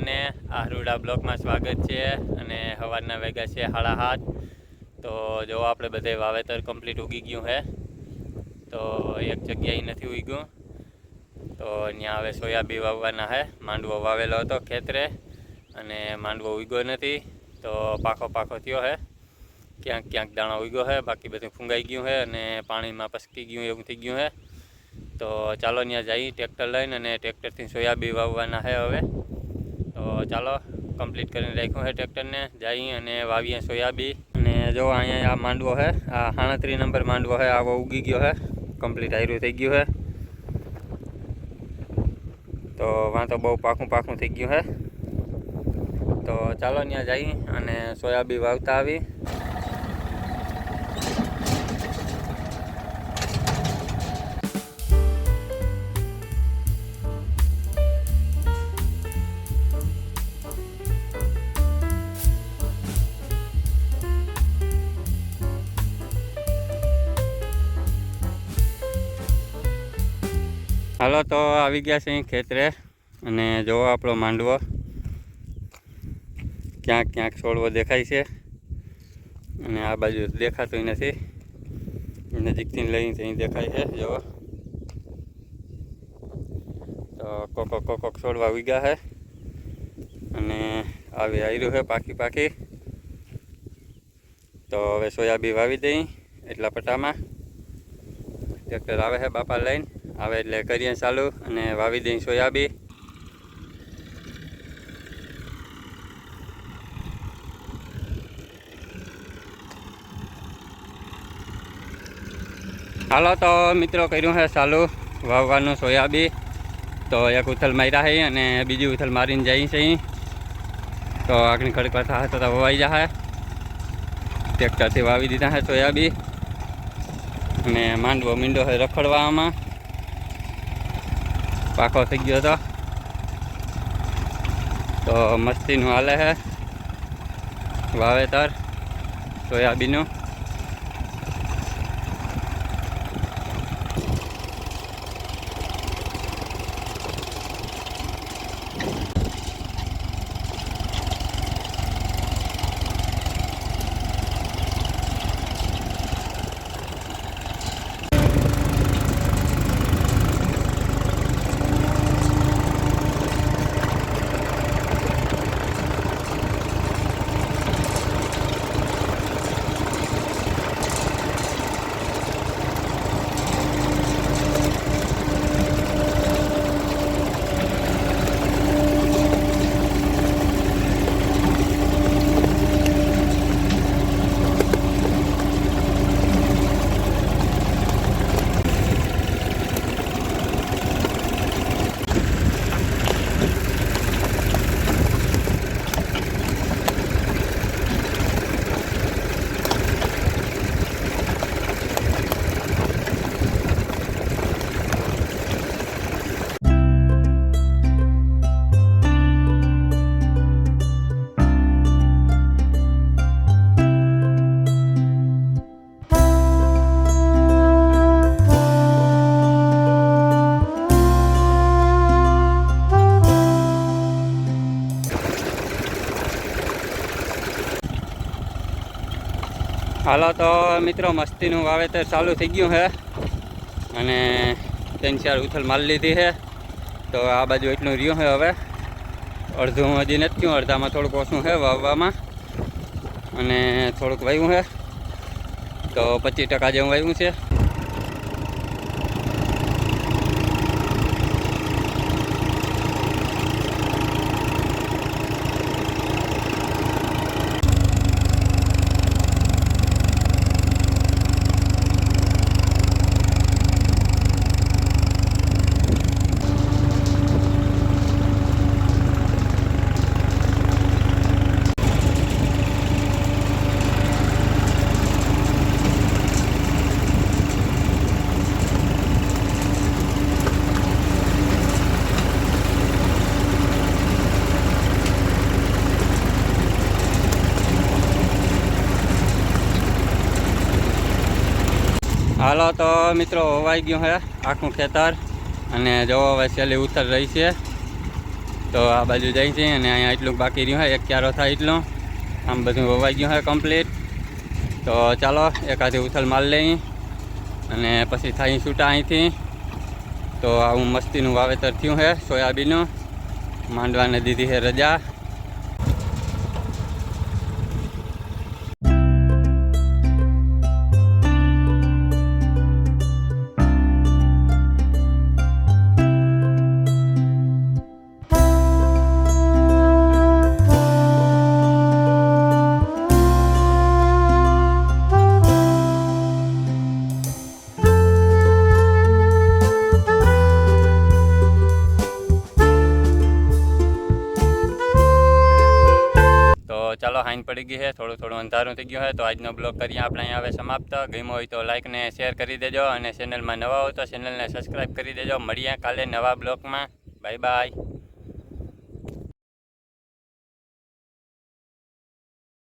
બધાને આહરુડા બ્લોકમાં સ્વાગત છે અને સવારના વાગ્યા છે 7:30. તો જો આપણે બધે વાવેતર કમ્પ્લીટ ઉગી ગયું છે. તો એક જગ્યાએ નથી ઉગ્યું, તો ત્યાં હવે સોયાબીન વાવવાના છે. માંડવો વાવેલો હતો ખેતરે અને માંડવો ઉગ્યો નથી, તો પાખો થયો છે. ક્યાંક દાણો ઉગ્યો છે, બાકી બધું ફૂંગાઈ ગયું છે અને પાણીમાં પસકી ગયું એવું થઈ ગયું છે. તો ચાલો ત્યાં જઈ ટ્રેક્ટર લઈને અને ટ્રેક્ટરથી સોયાબીન વાવવાના છે હવે. તો ચાલો કમ્પ્લીટ કરીને રાખ્યું છે ટ્રેક્ટરને, જઈ અને વાવીએ સોયાબીન. અને જો અહીંયા આ માંડવો છે, આ 38 નંબર માંડવો છે, આવો ઉગી ગયો છે, કમ્પ્લીટ આયરું થઈ ગયું છે. તો વાં તો બહુ પાખું થઈ ગયું છે. તો ચાલો ત્યાં જઈ અને સોયાબીન વાવતા આવી. હાલો તો આવી ગયા છે અહીં ખેતરે અને જોવો આપણો માંડવો, ક્યાંક છોડવો દેખાય છે અને આ બાજુ દેખાતું નથી, નજીકથી લઈને અહીં દેખાય છે. જોવો તો કોકોક છોડવા ઉગ્યા છે અને આવી આયરું છે પાકી. તો હવે સોયાબીન વાવી દઈ એટલા પટામાં. ટ્રેક્ટર આવે છે બાપા લઈને, આવે એટલે કરીએ ચાલુ અને વાવી દઈ સોયાબીન. હાલો તો મિત્રો કર્યું છે ચાલુ વાવવાનું સોયાબીન. તો એક ઉથલ માર્યા છે અને બીજી ઉથલ મારીને જાય છે. તો આગળ ખડક થશે તો વવાઈ જશે. ટ્રેક્ટરથી વાવી દીધા છે સોયાબીન અને માંડવો મીંડો છે રખડવામાં, પાકો થઈ ગયો હતો. તો મસ્તીનું હાલે છે વાવેતર સોયાબીનનું. હાલો તો મિત્રો મસ્તીનું વાવેતર ચાલુ થઈ ગયું છે અને 3-4 ઉથલ મારી લીધી છે. તો આ બાજુ એટલું રહ્યું છે. હવે અડધું હજી નથી થયું, અડધામાં થોડુંક ઓછું છે વાવવામાં અને થોડુંક વાવ્યું છે. તો 25% જેવું વાવ્યું છે. હાલો તો મિત્રો વવાઈ ગયું છે આખું ખેતર અને જો હવે છેલ્લી ઉતર રહી છે. તો આ બાજુ જાય છે અને અહીંયા એટલું બાકી રહ્યું હોય, એક ક્યારો થાય એટલું. આમ બધું વવાઈ ગયું હોય કમ્પ્લીટ. તો ચાલો એકાદી ઉથલ માલ લઈ અને પછી થાય છૂટા અહીંથી. તો આવું મસ્તીનું વાવેતર થયું છે સોયાબીનનું. માંડવાને દીધી છે રજા. ચાલો હાઈન પડી ગઈ છે, થોડું અંધારું થઈ ગયું છે. તો આજનો બ્લોગ કરીએ આપણે અહીંયા હવે સમાપ્ત. ગમ્યો હોય તો લાઈક ને શેર કરી દેજો અને ચેનલમાં નવા હોય તો ચેનલને સબસ્ક્રાઈબ કરી દેજો. મળીએ કાલે નવા બ્લોગમાં. Bye bye.